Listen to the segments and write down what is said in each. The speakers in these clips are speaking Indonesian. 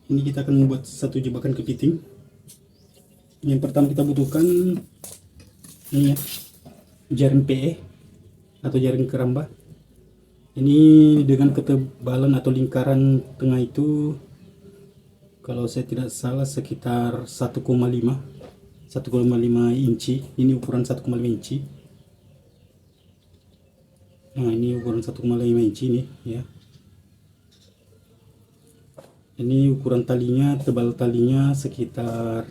Ini kita akan membuat satu jebakan kepiting. Yang pertama kita butuhkan ini ya, jaring PE atau jaring keramba. Ini dengan ketebalan atau lingkaran tengah itu, kalau saya tidak salah sekitar 1,5 inci. Ini ukuran 1,5 inci. Nah, ini ukuran 1,5 inci nih ya. Ini ukuran talinya, tebal talinya sekitar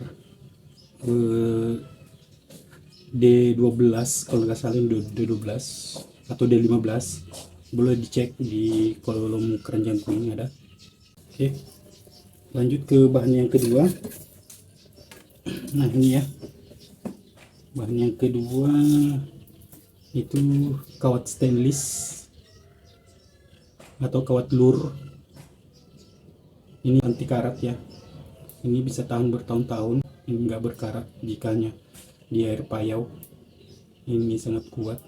D12 kalau nggak salah, D12 atau D15. Boleh dicek di kolom keranjang kuning ada. Oke, lanjut ke bahan yang kedua. Nah, ini ya, bahan yang kedua itu kawat stainless atau kawat lur. Ini anti karat ya, ini bisa tahan bertahun-tahun, ini nggak berkarat jikanya di air payau. Ini sangat kuat.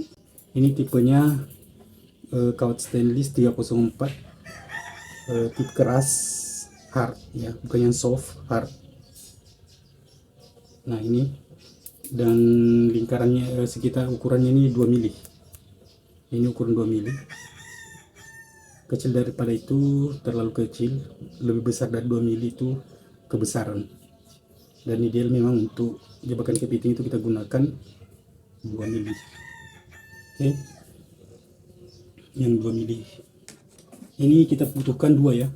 Ini tipenya kawat stainless 304, tip keras hard ya, bukan yang soft, hard. Nah, ini dan lingkarannya sekitar ukurannya ini 2 mili. Ini ukuran 2 mili. Kecil daripada itu terlalu kecil, lebih besar dari 2 mili itu kebesaran. Dan ideal memang untuk jebakan kepiting itu kita gunakan 2 mili. Oke, yang 2 mili ini kita butuhkan 2 ya,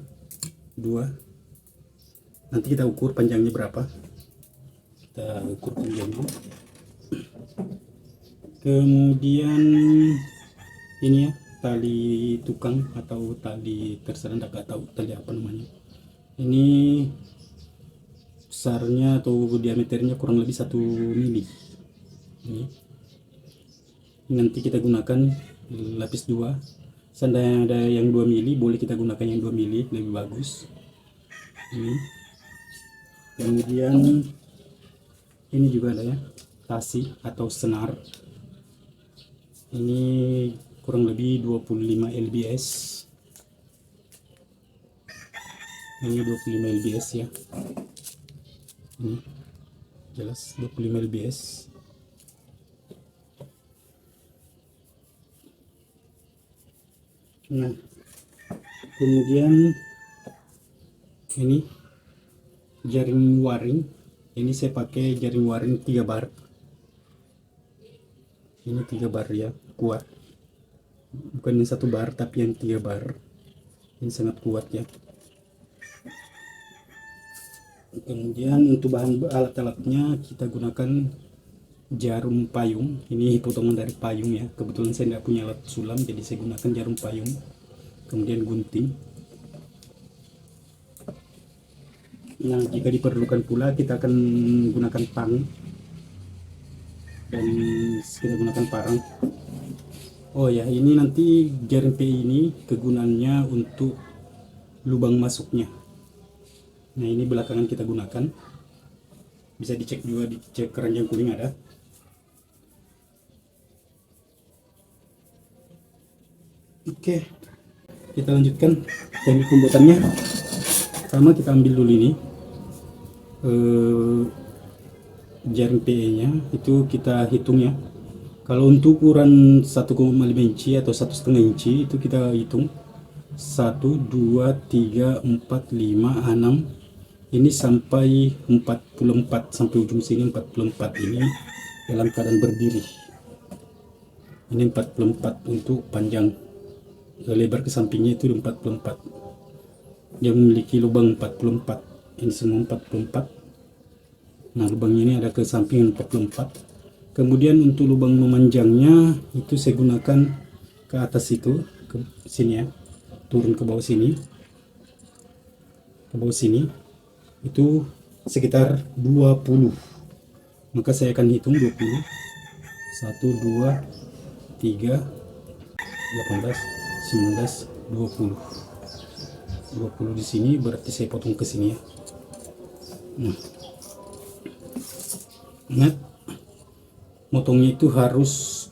2. Nanti kita ukur panjangnya berapa, kita ukur panjangnya. Kemudian ini ya, tali tukang atau tali terserah, nggak tahu tali apa namanya. Ini besarnya atau diameternya kurang lebih 1 mili. Ini nanti kita gunakan lapis 2. Seandainya ada yang 2 mili, boleh kita gunakan yang 2 mili, lebih bagus. Ini kemudian ini juga ada ya, tasi atau senar. Ini kurang lebih 25 lbs. Ini 25 lbs ya, ini jelas 25 lbs. Nah, kemudian ini jaring waring. Ini saya pakai jaring waring 3 bar. Ini 3 bar ya, kuat. Bukan yang 1 bar, tapi yang 3 bar. Ini sangat kuat ya. Kemudian untuk bahan alat-alatnya kita gunakan jarum payung. Ini potongan dari payung ya. Kebetulan saya tidak punya alat sulam, jadi saya gunakan jarum payung. Kemudian gunting. Nah, jika diperlukan pula kita akan gunakan tang dan kita gunakan parang. Oh ya, ini nanti jaring PI ini kegunaannya untuk lubang masuknya. Nah, ini belakangan kita gunakan. Bisa dicek juga, dicek keranjang kuning ada. Oke, kita lanjutkan teknik pembuatannya. Pertama kita ambil dulu ini jaring PE nya, itu kita hitung ya. Kalau untuk ukuran 1,5 inci atau 1,5 inci itu kita hitung 1, 2, 3, 4, 5, 6. Ini sampai 44, sampai ujung sini 44. Ini dalam keadaan berdiri. Ini 44 untuk panjang, lebar ke sampingnya itu 44. Dia memiliki lubang 44. Ini semua 44. Nah, lubangnya ini ada ke samping 44. Kemudian untuk lubang memanjangnya itu saya gunakan ke atas itu, ke sini ya, turun ke bawah sini, ke bawah sini itu sekitar 20. Maka saya akan hitung 20. 1, 2, 3, 18, 19, 20. 20 di sini, berarti saya potong ke sini ya. Nah, ingat, motongnya itu harus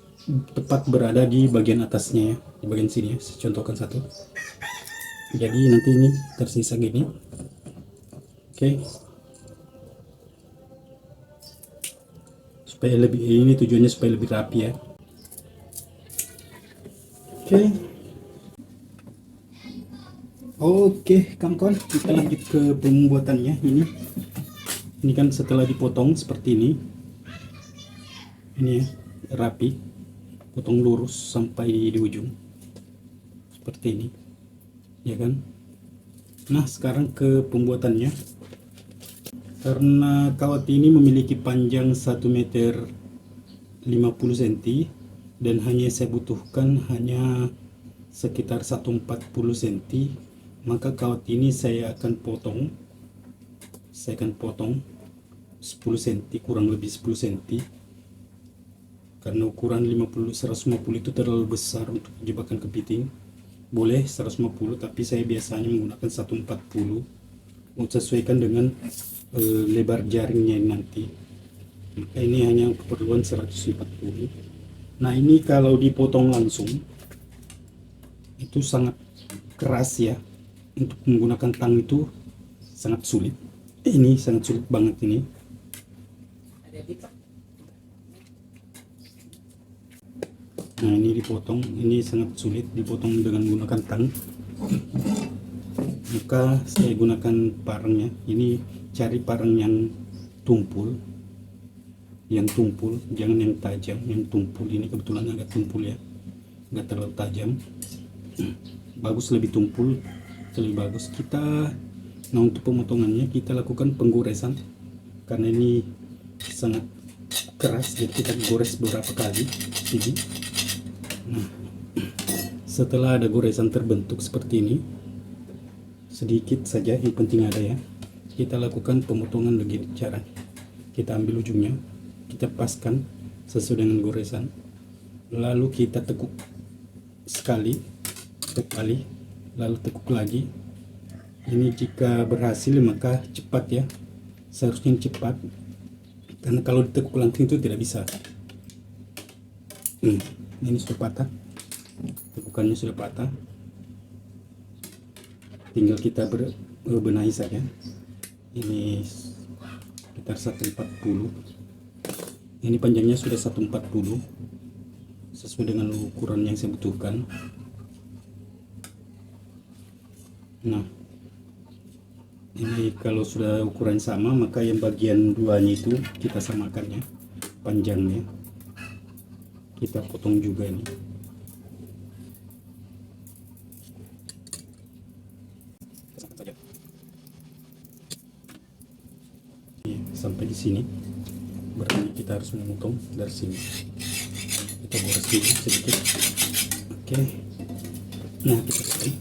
tepat berada di bagian atasnya ya, di bagian sini ya. Saya contohkan satu. Jadi nanti ini tersisa gini. Oke, supaya lebih, ini tujuannya supaya lebih rapi ya. Oke. Oke, kawan-kawan, kita lanjut ke pembuatannya. Ini kan setelah dipotong seperti ini ya, rapi, potong lurus sampai di ujung seperti ini, ya kan? Nah, sekarang ke pembuatannya. Karena kawat ini memiliki panjang 1 meter 50 cm dan hanya saya butuhkan hanya sekitar 140 cm, maka kawat ini saya akan potong 10 cm, kurang lebih 10 cm, karena ukuran 150 itu terlalu besar untuk jebakan kepiting. Boleh 150, tapi saya biasanya menggunakan 140 untuk sesuaikan dengan lebar jaringnya nanti. Maka ini hanya keperluan 140. Nah, ini kalau dipotong langsung itu sangat keras ya, untuk menggunakan tang itu sangat sulit. Ini sangat sulit banget ini. Nah, ini dipotong, ini sangat sulit dipotong dengan menggunakan tang. Maka saya gunakan parangnya. Ini cari parang yang tumpul, jangan yang tajam, yang tumpul. Ini kebetulan agak tumpul ya, nggak terlalu tajam. Bagus, lebih tumpul lebih bagus. Nah, untuk pemotongannya kita lakukan penggoresan karena ini sangat keras, jadi kita gores beberapa kali ini. Nah, setelah ada goresan terbentuk seperti ini, sedikit saja, yang penting ada ya, kita lakukan pemotongan begini cara. Kita ambil ujungnya, kita paskan sesuai dengan goresan, lalu kita tekuk sekali, lalu tekuk lagi. Ini jika berhasil maka cepat ya, seharusnya cepat, karena kalau ditekuk langsung itu tidak bisa. Ini sudah patah, tekukannya sudah patah, tinggal kita benahi saja. Ini sekitar 140, ini panjangnya sudah 140 sesuai dengan ukuran yang saya butuhkan. Nah, ini kalau sudah ukuran sama, maka yang bagian duanya itu kita samakan ya, panjangnya kita potong juga ini. Sampai di sini, berarti kita harus memotong dari sini. Kita gores dulu sedikit. Oke. Nah, kita potong.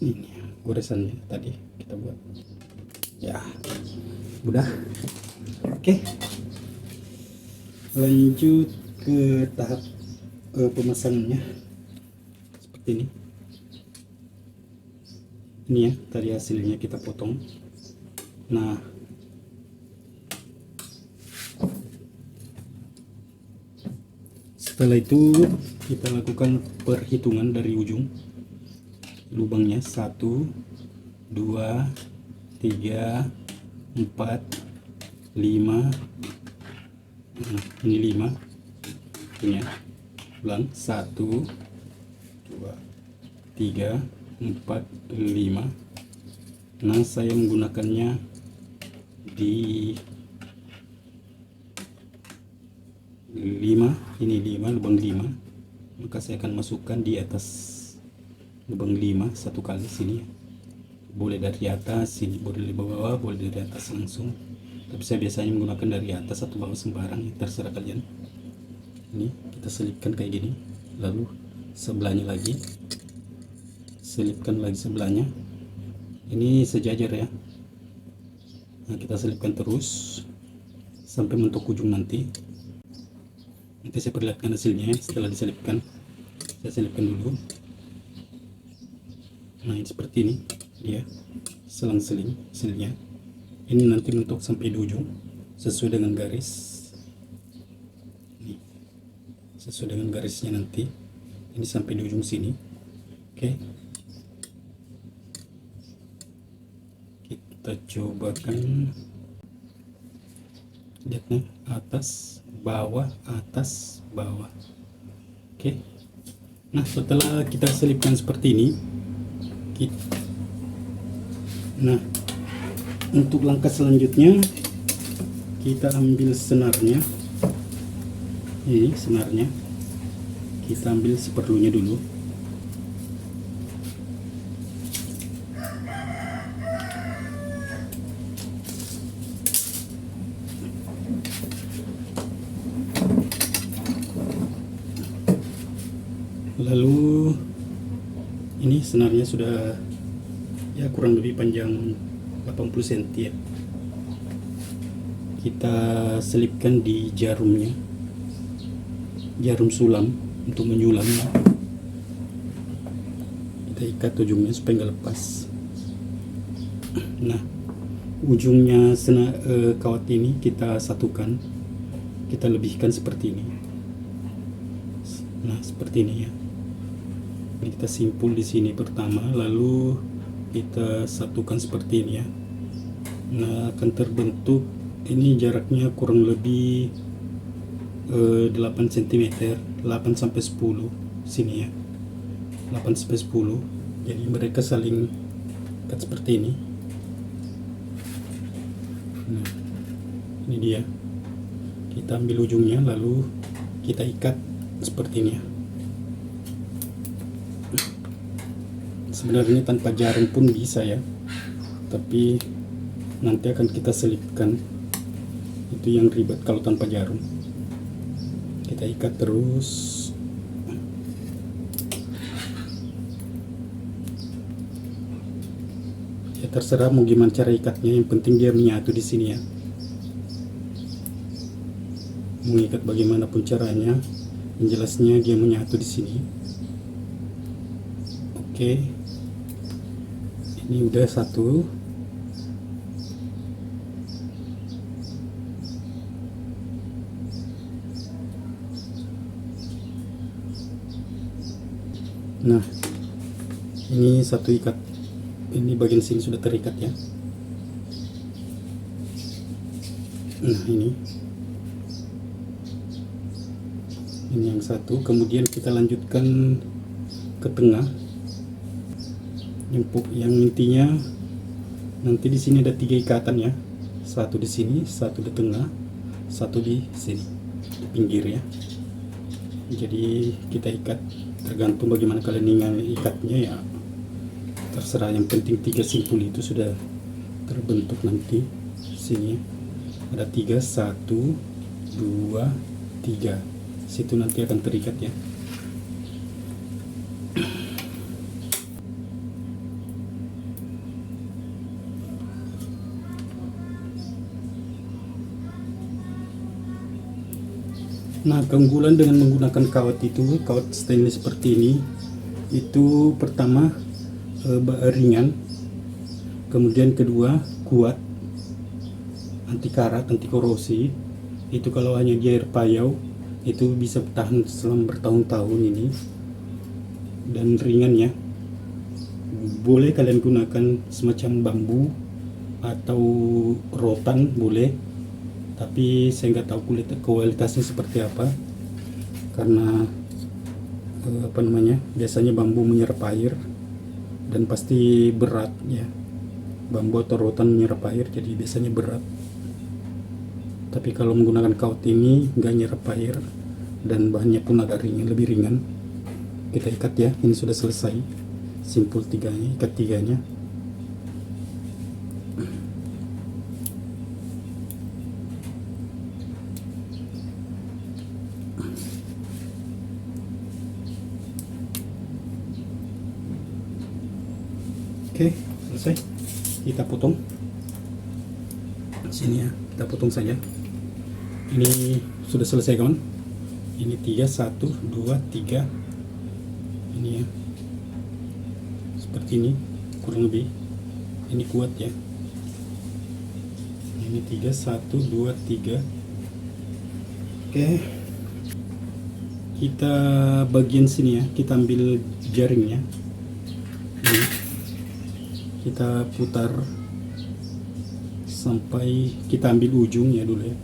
Ini goresannya tadi kita buat. Ya, udah. Oke. Lanjut ke tahap pemasangannya seperti ini. Ini ya tadi hasilnya kita potong. Nah, setelah itu kita lakukan perhitungan dari ujung lubangnya, 1 2 3 4 5. Nah, ini 5 ini ya. Ulang, 1 2 3 4 5. Nah, saya menggunakannya di 5, ini 5, lubang 5, maka saya akan masukkan di atas lubang 5 satu kali sini. Boleh dari atas sini, boleh dari bawah, boleh dari atas langsung, tapi saya biasanya menggunakan dari atas atau bawah sembarang ya, terserah kalian. Ini kita selipkan kayak gini, lalu sebelahnya lagi selipkan lagi sebelahnya, ini sejajar ya. Nah, kita selipkan terus sampai mentok ujung nanti saya perlihatkan hasilnya setelah diselipkan. Saya selipkan dulu. Nah, ini seperti ini dia, selang-seling hasilnya. Ini nanti mentok sampai di ujung sesuai dengan garis ini, sesuai dengan garisnya nanti. Ini sampai di ujung sini. Oke. kita cobakan. Lihat nih, atas bawah atas bawah. Oke. Nah, setelah kita selipkan seperti ini, nah, untuk langkah selanjutnya kita ambil senarnya. Ini senarnya kita ambil seperlunya dulu. Lalu ini senarnya sudah ya kurang lebih panjang 80 cm ya. Kita selipkan di jarumnya, jarum sulam untuk menyulam. Kita ikat ujungnya supaya nggak lepas. Nah, ujungnya kawat ini kita satukan, kita lebihkan seperti ini. Nah, seperti ini ya. Ini kita simpul di sini pertama, lalu kita satukan seperti ini ya. Nah, akan terbentuk ini jaraknya kurang lebih 8 cm, 8 sampai 10 sini ya. 8 sampai 10. Jadi mereka saling ikat seperti ini. Nah, ini dia. Kita ambil ujungnya lalu kita ikat seperti ini ya. Sebenarnya tanpa jarum pun bisa ya, tapi nanti akan kita selipkan. Itu yang ribet kalau tanpa jarum. Kita ikat terus. Ya terserah mau gimana cara ikatnya, yang penting dia menyatu di sini ya. Mengikat bagaimanapun caranya, yang jelasnya dia menyatu di sini. Oke. Ini udah satu. Nah, ini satu ikat. Ini bagian sini sudah terikat ya. Nah, ini yang satu. Kemudian kita lanjutkan ke tengah. Yang intinya nanti di sini ada 3 ikatan ya. Satu di sini, satu di tengah, satu di sini di pinggir ya. Jadi kita ikat tergantung bagaimana kalian ingin ikatnya ya. Terserah, yang penting 3 simpul itu sudah terbentuk nanti. Sini ada 3, 1, 2, 3. Situ nanti akan terikat ya. Nah, keunggulan dengan menggunakan kawat itu, kawat stainless seperti ini, itu pertama ringan, kemudian kedua kuat, anti karat, anti korosi. Itu kalau hanya di air payau itu bisa bertahan selama bertahun-tahun ini, dan ringan ya. Boleh kalian gunakan semacam bambu atau rotan boleh, tapi saya nggak tahu kualitasnya seperti apa, karena biasanya bambu menyerap air dan pasti berat ya. Bambu atau rotan menyerap air, jadi biasanya berat. Tapi kalau menggunakan kawat ini nggak nyerap air dan bahannya pun agak ringan, lebih ringan. Kita ikat ya. Ini sudah selesai, simpul tiganya, ikat tiganya. Oke, selesai. Kita potong sini ya, kita potong saja. Ini sudah selesai kawan. Ini 3, 1, 2, 3. Ini ya, seperti ini kurang lebih. Ini kuat ya. Ini 3, 1, 2, 3. Oke, kita bagian sini ya, kita ambil jaringnya. Ini kita putar sampai kita ambil ujungnya dulu ya,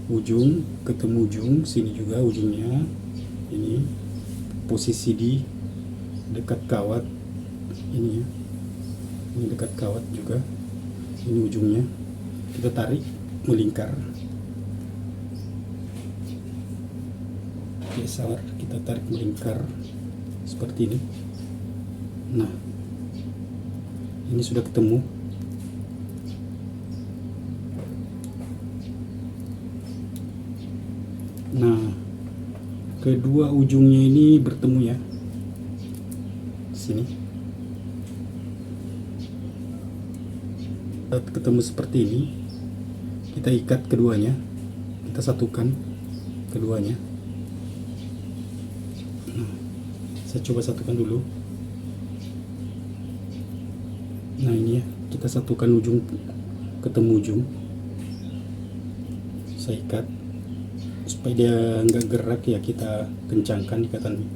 ujung ketemu ujung sini juga ujungnya, ini posisi di dekat kawat ini ya, ini dekat kawat juga, ini ujungnya kita tarik melingkar. Biasa kita tarik melingkar seperti ini. Nah, ini sudah ketemu. Nah, kedua ujungnya ini bertemu ya, sini ketemu seperti ini. Kita ikat keduanya, kita satukan keduanya. Nah, saya coba satukan dulu. Nah, ini ya, kita satukan ujung ketemu ujung, saya ikat supaya dia nggak gerak ya, kita kencangkan ikatannya.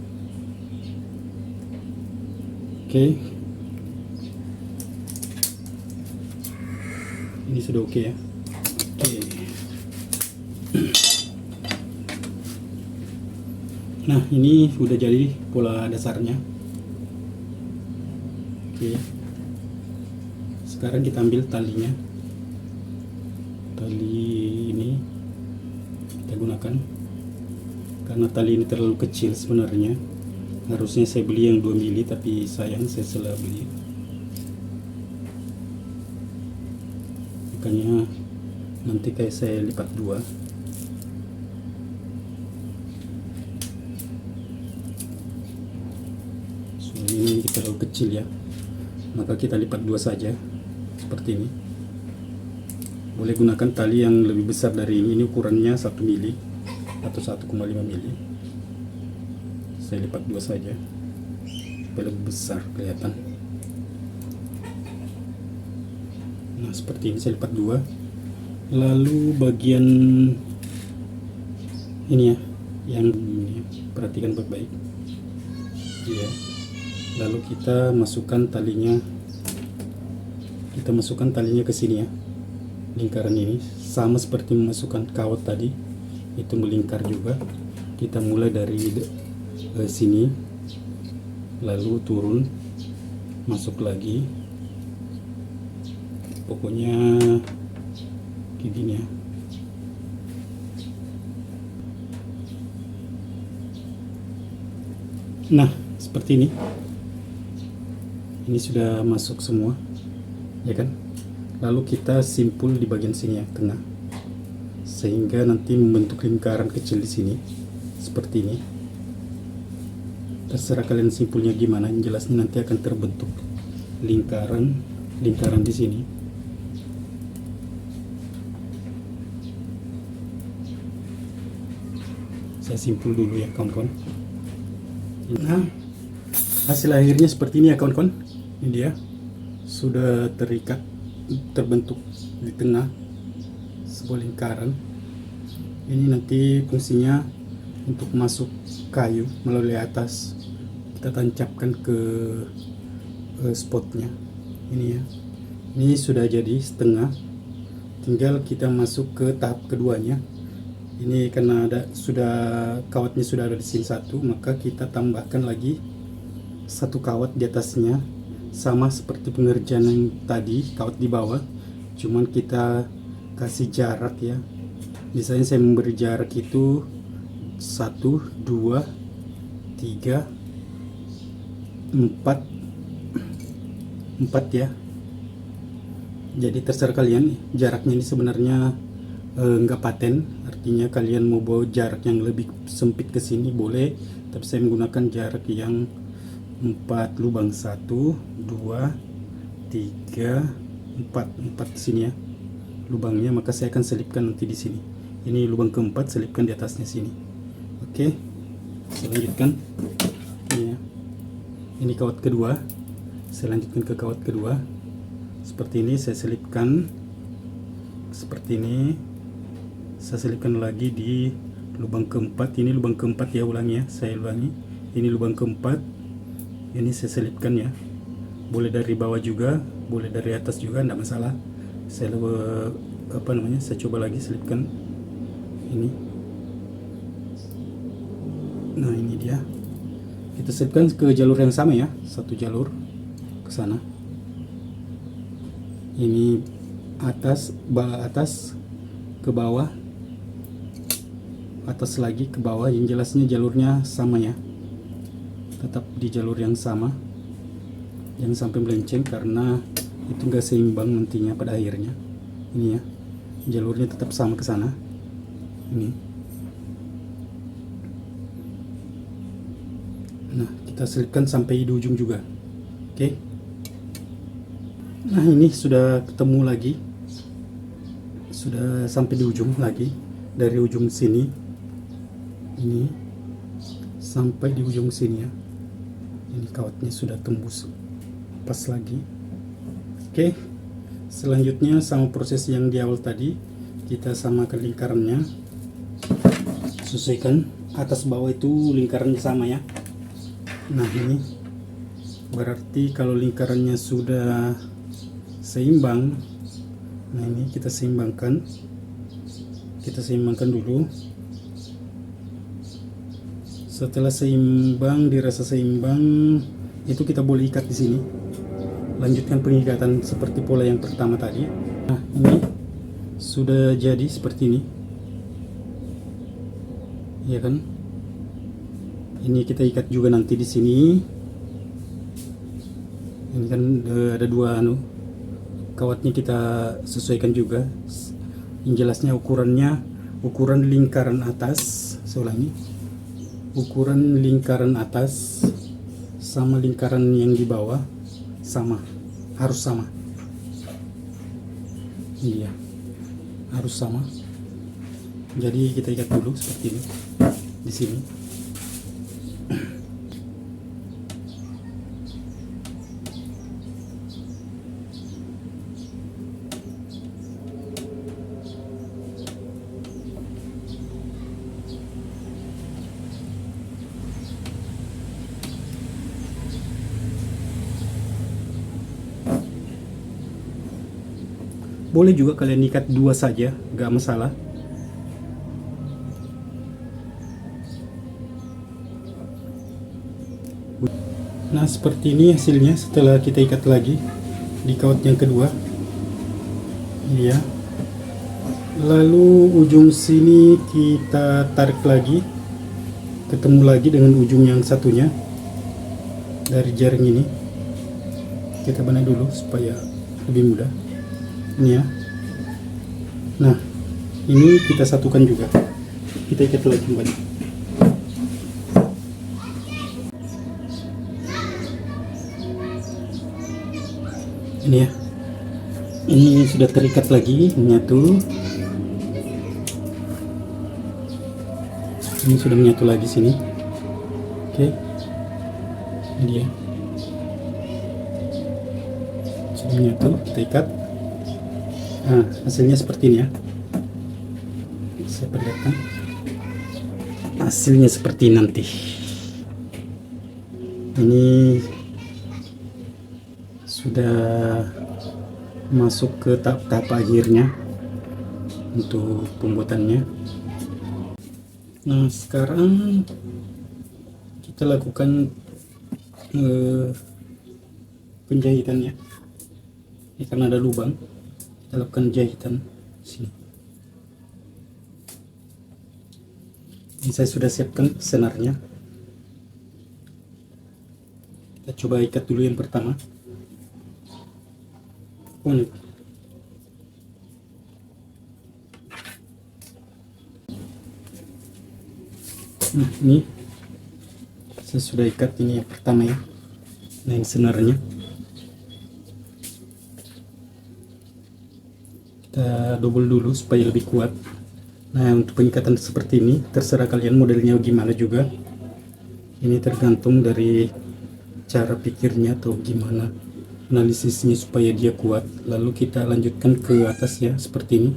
Oke, ini sudah oke ya. Oke. Nah, ini udah jadi pola dasarnya. Oke, sekarang kita ambil talinya, tali ini kita gunakan karena tali ini terlalu kecil. Sebenarnya harusnya saya beli yang 2 mili, tapi sayang saya salah beli, makanya nanti kayak saya lipat 2. So, ini terlalu kecil ya, maka kita lipat 2 saja seperti ini. Boleh gunakan tali yang lebih besar dari ini ukurannya 1 mili atau 1,5 mili. Saya lipat 2 saja supaya lebih besar kelihatan. Nah, seperti ini saya lipat 2. Lalu bagian ini ya, yang ini, perhatikan baik-baik ya. Lalu kita masukkan talinya, ke sini ya, lingkaran ini sama seperti memasukkan kawat tadi, itu melingkar juga. Kita mulai dari sini, lalu turun, masuk lagi, pokoknya kayak gini ya. Nah, seperti ini. Ini sudah masuk semua, ya kan? Lalu kita simpul di bagian sini ya, tengah, sehingga nanti membentuk lingkaran kecil di sini seperti ini. Terserah kalian simpulnya gimana, yang jelasnya nanti akan terbentuk lingkaran di sini. Saya simpul dulu ya kawan-kawan. Nah, hasil akhirnya seperti ini ya kawan-kawan. Ini dia sudah terikat, terbentuk di tengah sebuah lingkaran. Ini nanti fungsinya untuk masuk kayu melalui atas, kita tancapkan ke spotnya. Ini ya, ini sudah jadi setengah, tinggal kita masuk ke tahap keduanya. Ini karena kawatnya sudah ada di sini satu, maka kita tambahkan lagi satu kawat di atasnya, sama seperti pengerjaan yang tadi, kawat di bawah, cuman kita kasih jarak ya. Misalnya saya memberi jarak itu 1, 2, 3, 4 ya. Jadi terserah kalian, jaraknya ini sebenarnya nggak paten, artinya kalian mau bawa jarak yang lebih sempit ke sini boleh, tapi saya menggunakan jarak yang 4 lubang, 1, 2, 3, 4 di sini ya lubangnya, maka saya akan selipkan nanti di sini. Ini lubang keempat, selipkan di atasnya sini. Oke, saya lanjutkan. Ini ya, ini kawat kedua, saya lanjutkan ke kawat kedua seperti ini. Saya selipkan seperti ini, saya selipkan lagi di lubang keempat. Ini lubang keempat ya, ulangi ya, saya ulangi, ini lubang keempat. Ini saya selipkan ya, boleh dari bawah juga, boleh dari atas juga, tidak masalah. Saya apa namanya, saya coba lagi selipkan ini. Nah ini dia, kita selipkan ke jalur yang sama ya, satu jalur ke sana. Ini atas ke bawah, atas lagi ke bawah. Yang jelasnya jalurnya sama ya, tetap di jalur yang sama, jangan sampai melenceng karena itu enggak seimbang nantinya pada akhirnya. Ini ya, jalurnya tetap sama ke sana. Ini, nah kita selipkan sampai di ujung juga. Oke. Nah ini sudah ketemu lagi, sudah sampai di ujung lagi. Dari ujung sini ini sampai di ujung sini ya, ini kawatnya sudah tembus pas lagi. Oke, selanjutnya sama proses yang di awal tadi, kita samakan lingkarannya, sesuaikan atas bawah itu lingkarannya sama ya. Nah ini berarti kalau lingkarannya sudah seimbang, nah ini kita seimbangkan dulu. Setelah seimbang, dirasa seimbang, itu kita boleh ikat di sini. Lanjutkan pengikatan seperti pola yang pertama tadi. Nah ini sudah jadi seperti ini ya kan. Ini kita ikat juga nanti di sini. Ini kan ada dua kawatnya, kita sesuaikan juga. Yang jelasnya ukuran lingkaran atas, saya ulangi, ukuran lingkaran atas sama lingkaran yang di bawah sama, harus sama. Iya, harus sama. Jadi kita ikat dulu seperti ini di sini. Boleh juga kalian ikat dua saja, gak masalah. Nah seperti ini hasilnya setelah kita ikat lagi di kawat yang kedua. Iya. Lalu ujung sini kita tarik lagi, ketemu lagi dengan ujung yang satunya dari jaring ini. Kita belah dulu supaya lebih mudah. Ini ya. Nah ini kita satukan juga, kita ikat lagi kembali. Ini ya, ini sudah terikat lagi, menyatu. Ini sudah menyatu lagi sini. Oke, ini dia sudah menyatu, kita ikat. Nah hasilnya seperti ini ya, saya perlihatkan hasilnya seperti nanti. Ini sudah masuk ke tahap akhirnya untuk pembuatannya. Nah sekarang kita lakukan penjahitannya. Ini karena ada lubang, kita lakukan jahitan sini. Ini saya sudah siapkan senarnya. Kita coba ikat dulu yang pertama. Nah ini saya sudah ikat, ini yang pertama ya. Nah yang senarnya kita double dulu supaya lebih kuat. Nah untuk pengikatan seperti ini terserah kalian modelnya gimana juga, ini tergantung dari cara pikirnya atau gimana analisisnya supaya dia kuat. Lalu kita lanjutkan ke atas ya, seperti ini.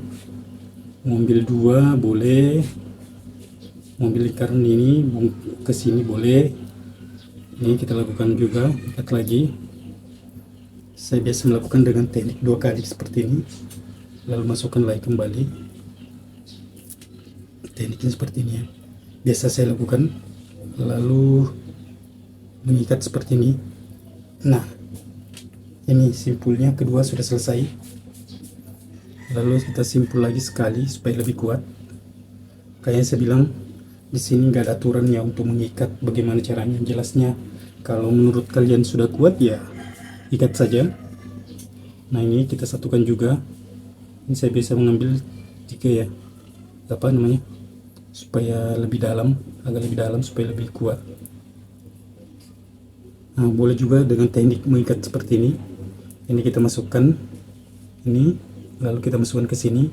Mau ambil dua boleh, mau ambil lingkaran ini ke sini boleh. Ini kita lakukan juga, ikat lagi. Saya biasa melakukan dengan teknik 2 kali seperti ini. lalu masukkan lagi kembali. Tekniknya seperti ini ya, biasa saya lakukan, lalu mengikat seperti ini. Nah, ini simpulnya kedua sudah selesai, lalu kita simpul lagi sekali supaya lebih kuat. Kayak saya bilang, di sini nggak ada aturannya untuk mengikat bagaimana caranya. Jelasnya kalau menurut kalian sudah kuat ya ikat saja. Nah, ini kita satukan juga. Ini saya bisa mengambil 3 ya, apa namanya, supaya lebih dalam, agak lebih dalam supaya lebih kuat. Nah, boleh juga dengan teknik mengikat seperti ini. Ini kita masukkan ini, lalu kita masukkan ke sini.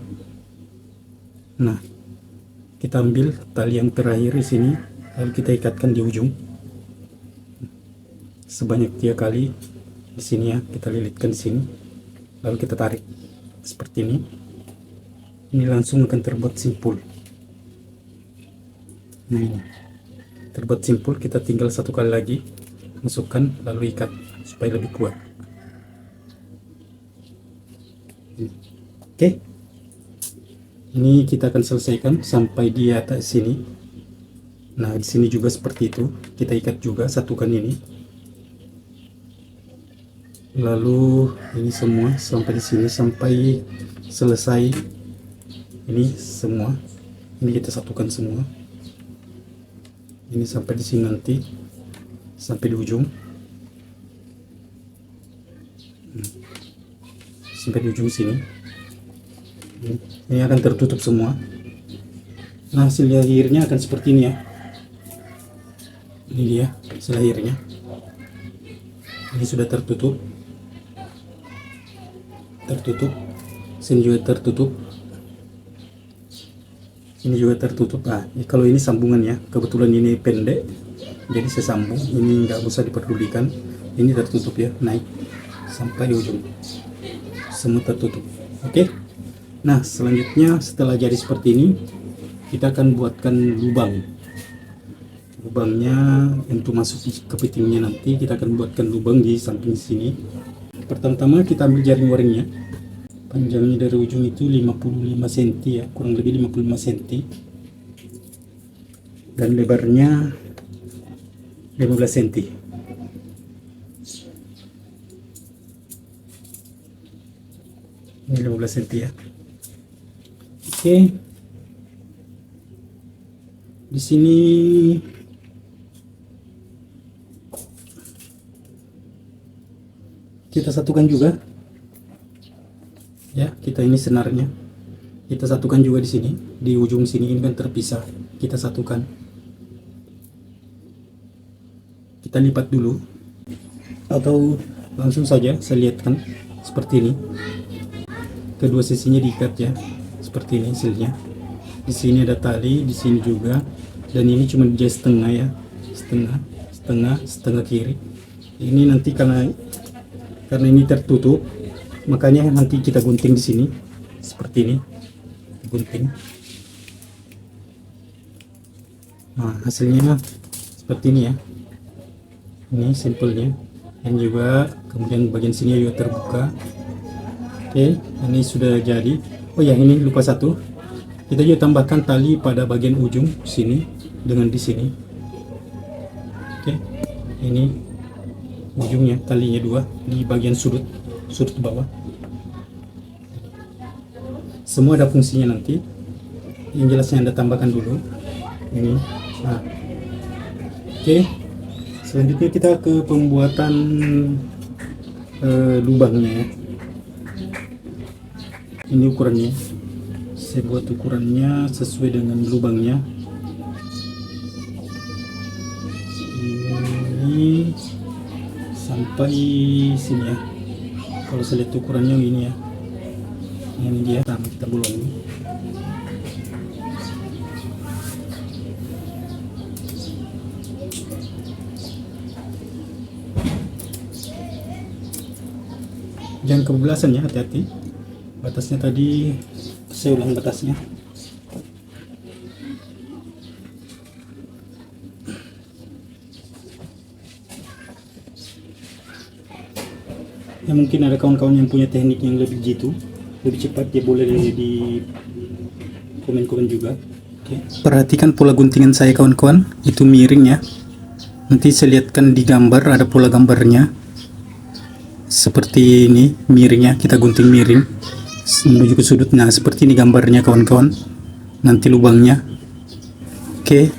Nah, kita ambil tali yang terakhir di sini, lalu kita ikatkan di ujung sebanyak 3 kali di sini ya. Kita lilitkan di sini, lalu kita tarik seperti ini. Ini langsung akan terbuat simpul. Nah, ini terbuat simpul. Kita tinggal 1 kali lagi masukkan, lalu ikat supaya lebih kuat. Oke, ini kita akan selesaikan sampai di atas sini. Nah, di sini juga seperti itu, kita ikat juga, satukan ini, lalu ini semua sampai di sini, sampai selesai ini semua. Ini kita satukan semua. Ini sampai di sini nanti, sampai di ujung. Sampai di ujung sini. Ini akan tertutup semua. Nah, hasil akhirnya akan seperti ini ya. Ini dia hasil akhirnya. Ini sudah tertutup. Tertutup. Sini juga tertutup. Ini juga tertutup. Nah, kalau ini sambungan ya, kebetulan ini pendek, jadi saya sambung. Ini nggak usah diperdulikan. Ini tertutup ya, naik sampai di ujung, semua tertutup. Oke. Nah, selanjutnya setelah jadi seperti ini, kita akan buatkan lubang. Lubangnya untuk masuk ke kepitingnya nanti kita akan buatkan lubang di samping sini. Pertama-tama kita ambil jaring waringnya. Panjangnya dari ujung itu 55 cm ya, kurang lebih 55 cm. Dan lebarnya 15 cm. Ini 15 cm ya. Oke. Di sini kita satukan juga. Ya, kita ini senarnya kita satukan juga di sini, di ujung sini. Ini kan terpisah, kita satukan, kita lipat dulu atau langsung saja saya lihatkan seperti ini. Kedua sisinya diikat ya, seperti ini hasilnya. Di sini ada tali, di sini juga, dan ini cuma jahit setengah ya, setengah kiri. Ini nanti karena ini tertutup, makanya nanti kita gunting di sini seperti ini, gunting. Nah, hasilnya seperti ini ya. Ini simpelnya, dan juga kemudian bagian sini juga terbuka. Oke, ini sudah jadi. Oh ya, ini lupa satu, kita juga tambahkan tali pada bagian ujung sini dengan di sini. Oke, ini ujungnya talinya 2 di bagian sudut bawah. Semua ada fungsinya nanti. Yang jelasnya Anda tambahkan dulu ini. Nah, oke. Selanjutnya kita ke pembuatan lubangnya ya. Ini ukurannya. Saya buat ukurannya sesuai dengan lubangnya. Ini sampai sini ya. Kalau saya lihat ukurannya ini ya. Ini dia, sama kita bolong. Jangan kebablasan ya, hati-hati. Batasnya tadi saya ulang batasnya. Ya, mungkin ada kawan-kawan yang punya teknik yang lebih jitu, lebih cepat, dia boleh di komen-komen juga. Oke. Perhatikan pola guntingan saya kawan-kawan, itu miring ya. Nanti saya lihatkan di gambar, ada pola gambarnya seperti ini, miringnya kita gunting miring menuju ke sudut. Nah seperti ini gambarnya kawan-kawan, nanti lubangnya. Oke.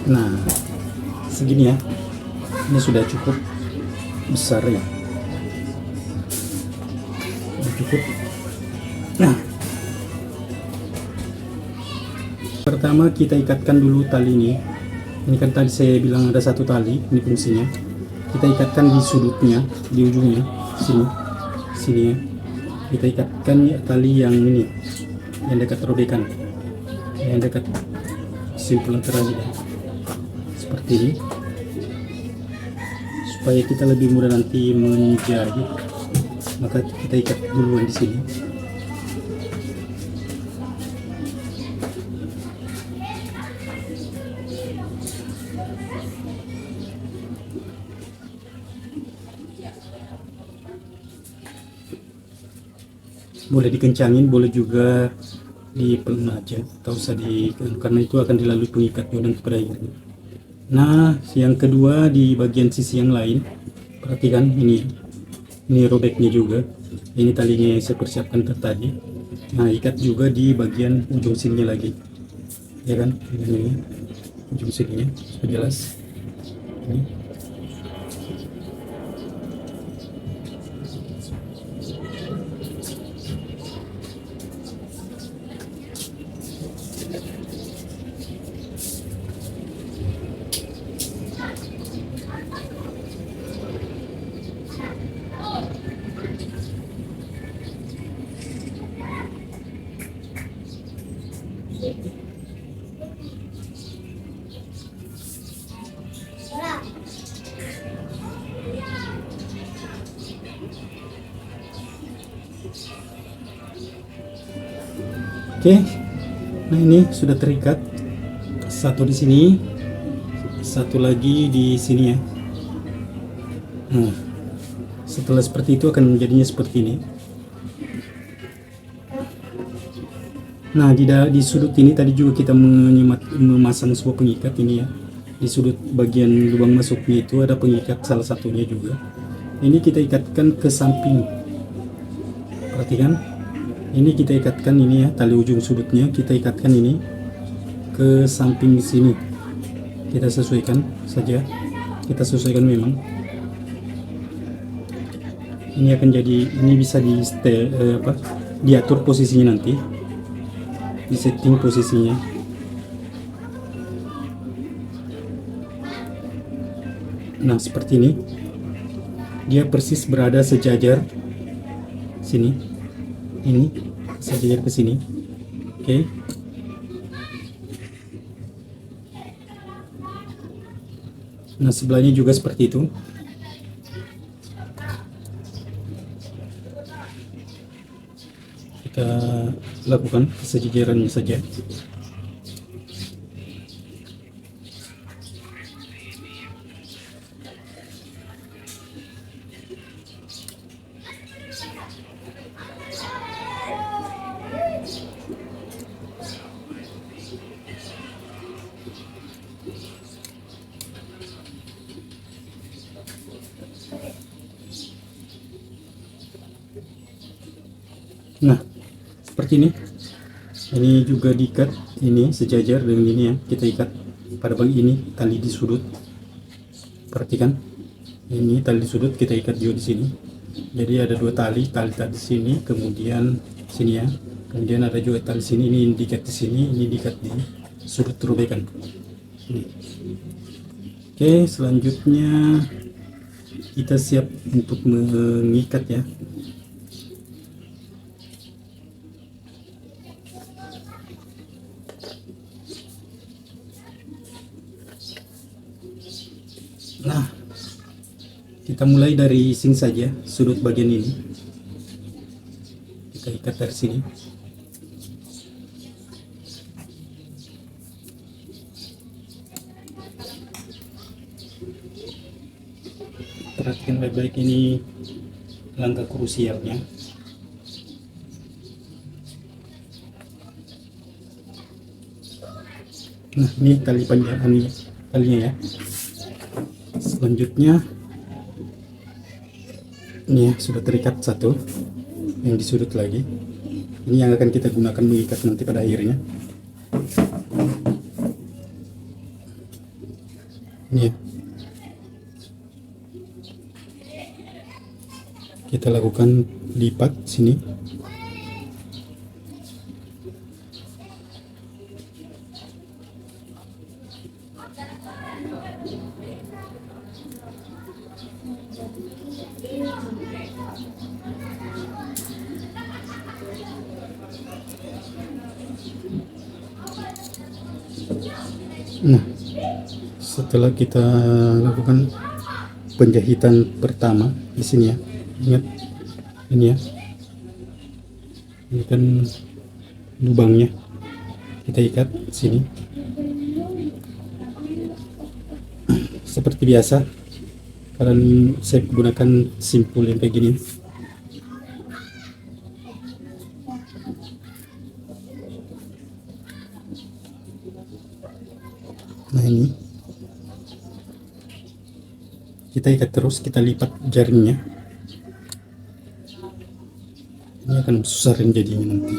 Nah segini ya, ini sudah cukup besar ya, sudah cukup. Nah pertama kita ikatkan dulu tali ini. Ini kan tadi saya bilang ada satu tali, ini fungsinya. Kita ikatkan di sudutnya, di ujungnya, sini ya. Kita ikatkan ya, tali yang ini, yang dekat robekan, yang dekat simpulan terakhir ya. Seperti ini, supaya kita lebih mudah nanti menjahit, maka kita ikat duluan di sini. Boleh dikencangin, boleh juga dipelan aja, tak usah karena itu akan dilalui pengikatnya dan kepada airnya. Nah yang kedua di bagian sisi yang lain, perhatikan ini robeknya juga, ini talinya yang saya persiapkan tadi. Nah ikat juga di bagian ujung sininya lagi ya kan, ini ujung sininya supaya jelas ini. Oke, nah ini sudah terikat, satu di sini, satu lagi di sini ya. Nah, setelah seperti itu akan menjadinya seperti ini. Nah di sudut ini tadi juga kita memasang sebuah pengikat ini ya. Di sudut bagian lubang masuknya itu ada pengikat salah satunya juga. Ini kita ikatkan ke samping. Perhatikan, ini kita ikatkan ini ya, tali ujung sudutnya kita ikatkan ini ke samping sini. Kita sesuaikan saja, kita sesuaikan memang. Ini akan jadi, ini bisa diatur posisinya nanti, di setting posisinya. Nah seperti ini, dia persis berada sejajar sini, ini sejajar ke sini. Oke. Nah sebelahnya juga seperti itu. Kita lakukan kesejajarannya saja. Nah seperti ini. Ini juga diikat, ini sejajar dengan ini ya. Kita ikat pada bagian ini, tali di sudut. Perhatikan, ini tali di sudut kita ikat juga di sini. Jadi ada dua tali di sini, kemudian sini ya. Kemudian ada juga tali sini, ini diikat di sini, ini diikat di sudut robekan. Ini. Oke, selanjutnya kita siap untuk mengikat ya. Nah, kita mulai dari sini saja, sudut bagian ini. Kita ikat dari sini. perhatikan baik-baik, ini langkah krusialnya. Nah, ini tali panjang, ini talinya ya. Selanjutnya ini ya, sudah terikat satu yang di sudut lagi. Ini yang akan kita gunakan mengikat nanti pada akhirnya. Ini ya. Kita lakukan lipat sini. Nah, setelah kita lakukan penjahitan pertama di sini ya, ingat ini ya, ini kan lubangnya, kita ikat sini seperti biasa. Kalian saya gunakan simpul yang kayak gini. Nah, ini kita ikat terus, kita lipat jaringnya. Ini akan besar jadinya nanti.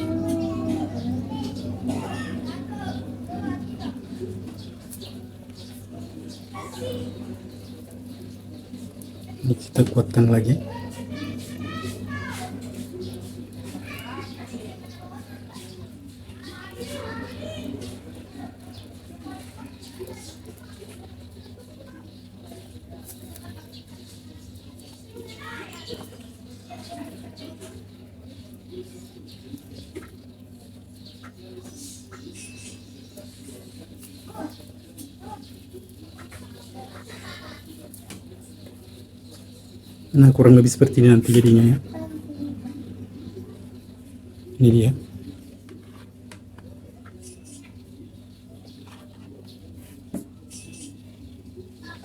Ini kita kuatkan lagi. Nah, kurang lebih seperti ini nanti jadinya ya. Ini dia.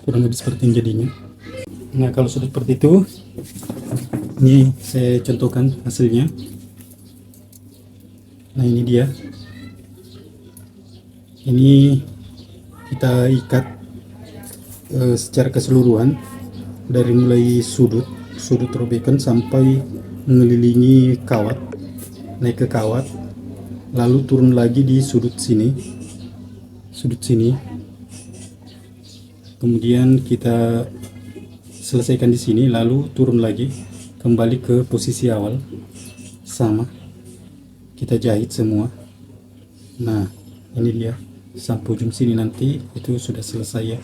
Kurang lebih seperti ini jadinya. Nah, kalau sudah seperti itu, ini saya contohkan hasilnya. Nah, ini dia. Ini kita ikat secara keseluruhan dari mulai sudut robekan sampai mengelilingi kawat, naik ke kawat, lalu turun lagi di sudut sini, kemudian kita selesaikan di sini, lalu turun lagi kembali ke posisi awal, sama kita jahit semua. Nah, ini dia sampai ujung sini, nanti itu sudah selesai ya.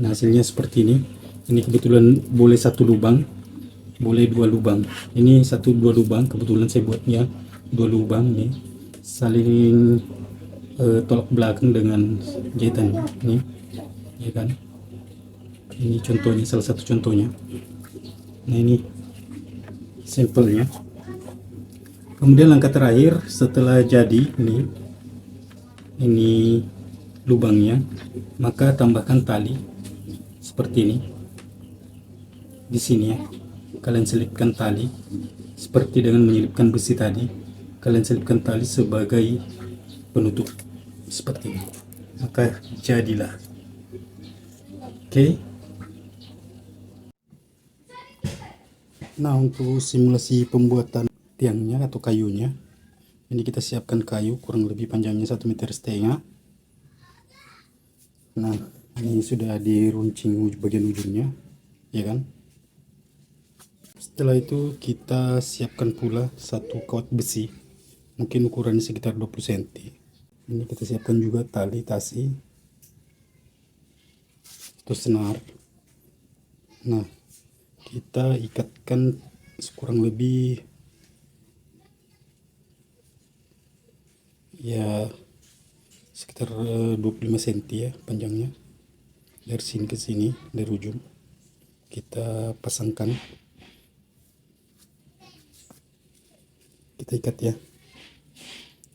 Nah, hasilnya seperti ini. Ini kebetulan boleh satu lubang, boleh dua lubang. Ini satu dua lubang, kebetulan saya buatnya dua lubang nih, saling tolak belakang dengan jahitannya ini, ya kan. Ini contohnya, salah satu contohnya. Nah, ini sampelnya. Kemudian langkah terakhir setelah jadi ini lubangnya, maka tambahkan tali seperti ini. Di sini ya, kalian selipkan tali seperti dengan menyelipkan besi tadi. Kalian selipkan tali sebagai penutup seperti ini, maka jadilah. Oke. Nah, untuk simulasi pembuatan tiangnya atau kayunya, ini kita siapkan kayu kurang lebih panjangnya 1,5 meter. Nah, ini sudah diruncing bagian ujungnya, ya kan. Setelah itu kita siapkan pula satu kawat besi, mungkin ukurannya sekitar 20 cm. Ini kita siapkan juga tali tasi atau senar. Nah, kita ikatkan kurang lebih ya sekitar 25 cm ya panjangnya, dari sini ke sini, dari ujung kita pasangkan, kita ikat ya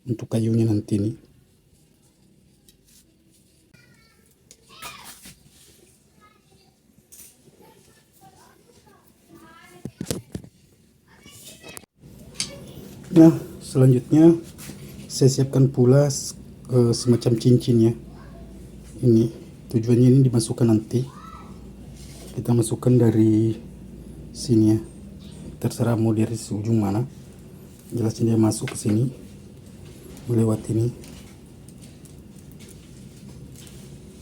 untuk kayunya nanti nih. Nah, selanjutnya saya siapkan pula semacam cincin ya. Ini tujuannya ini dimasukkan nanti. Kita masukkan dari sini ya. Terserah mau dari ujung mana. Jelasnya dia masuk ke sini melewat ini.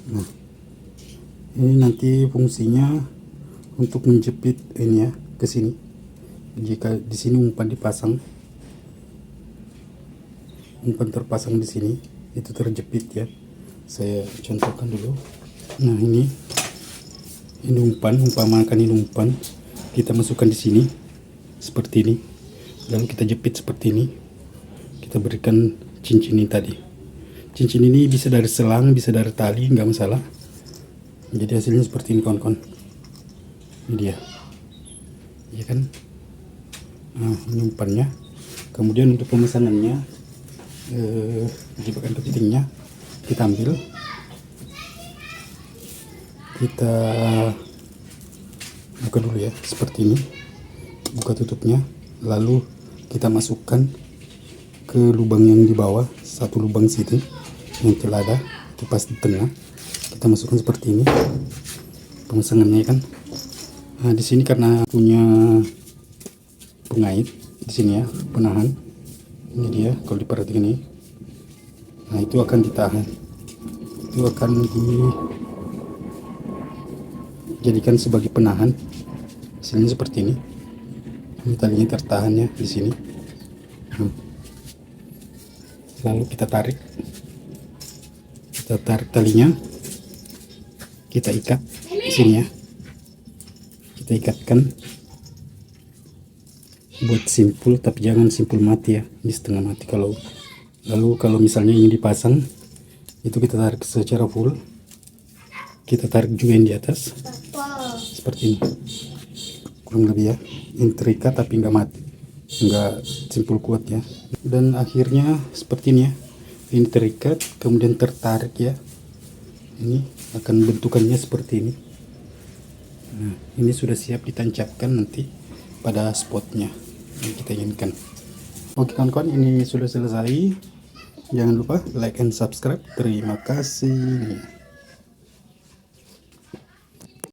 Nah, ini nanti fungsinya untuk menjepit ini ya ke sini. Jika di sini umpan dipasang, umpan terpasang di sini, itu terjepit ya. Saya contohkan dulu. Nah, ini umpan, umpamakan ini umpan, kita masukkan di sini seperti ini, lalu kita jepit seperti ini. Kita berikan cincin ini tadi. Cincin ini bisa dari selang, bisa dari tali, nggak masalah. Jadi hasilnya seperti ini kawan-kawan. Ini dia, ya kan? Nah, ini umpannya. Kemudian untuk pemesanannya, jebakan kepitingnya kita ambil, kita buka dulu ya, seperti ini. Buka tutupnya, lalu kita masukkan ke lubang yang di bawah, satu lubang situ yang telah ada, itu pas di tengah. Kita masukkan seperti ini pemasangannya kan. Nah, di sini karena punya pengait di sini ya, penahan. Ini dia kalau diperhatikan ini. Nah, itu akan ditahan. Itu akan dijadikan sebagai penahan. Hasilnya seperti ini. Ini talinya tertahan ya di sini. Lalu kita tarik talinya, kita ikat di sini ya, kita ikatkan buat simpul, tapi jangan simpul mati ya, ini setengah mati. Lalu kalau misalnya ini dipasang, itu kita tarik secara full, kita tarik juga yang di atas seperti ini, kurang lebih ya, ini terikat tapi nggak mati, nggak simpul kuat ya. Dan akhirnya seperti ini ya, ini terikat kemudian tertarik ya, ini akan bentukannya seperti ini. Nah, ini sudah siap ditancapkan nanti pada spotnya yang kita inginkan. Oke kawan-kawan, ini sudah selesai. Jangan lupa like and subscribe. Terima kasih.